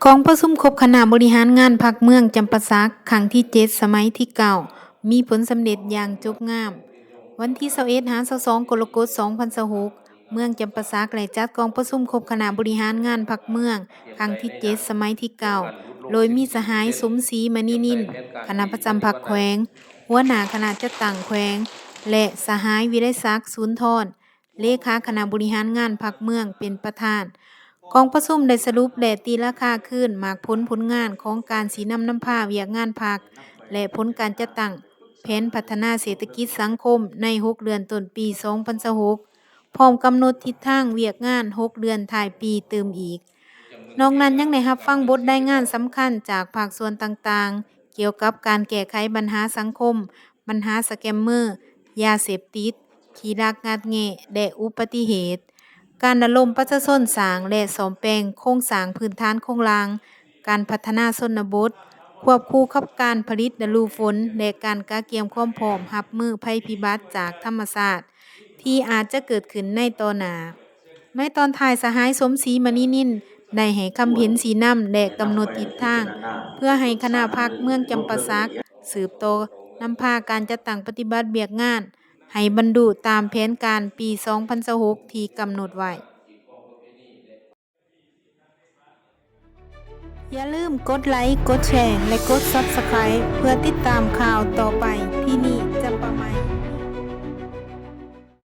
กองประชุมครบคณะบริหารงานพรรคเมืองจำปาสักครั้งที่7สมัยที่9มีผลสำเร็จอย่างจบงามวันที่21-22กรกฎาคม2026เมืองจำปาสักได้จัดกองประชุมครบคณะบริหารงานพรรคเมืองครั้งที่7สมัยที่9โดยมีสหายสมศรีมณีนินคณะประจำพรรคแขวงหัวหน้าคณะจัดตั้งแขวงและสหายวิไลศักดิ์สุนทรเลขาคณะบริหารงานพรรคเมืองเป็นประธานกองประชุมได้สรุปและตีราคาขึ้นผลงานของการสีนำพาเวียกงานพรรคและผลการจัดตั้งแผนพัฒนาเศรษฐกิจสังคมใน6เดือนต้นปี2026พร้อมกำหนดทิศทางเวียกงาน6เดือนท้ายปีเติมอีกนอกนั้นยังได้รับฟังบทรายงานสำคัญจากภาคส่วนต่างๆเกี่ยวกับการแก้ไขปัญหาสังคมปัญหาสแกมเมอร์ยาเสพติดขี้ลักงัดแงะและอุบัติเหตุการระดมประชาชนสร้างและซ่อมแปลงโครงสร้างพื้นฐานโครงล่างการพัฒนาชนบทควบคู่กับการผลิตฤดูฝนและการกะเกียมความพร้อมรับมือภัยพิบัติจากธรรมชาติที่อาจจะเกิดขึ้นในต่อหน้าในตอนท้ายสหายสมศรีมณีนินได้ให้คำเห็นสีนำและกำหนดทิศทางเพื่อให้คณะพรรคเมืองจำปาสักสืบต่อนำพาการจัดตั้งปฏิบัติเบียกงานให้บรรลุตามแผนการปี2026ที่กำหนดไว้อย่าลืมกดไลค์กดแชร์และกด Subscribe เพื่อติดตามข่าวต่อไปที่นี่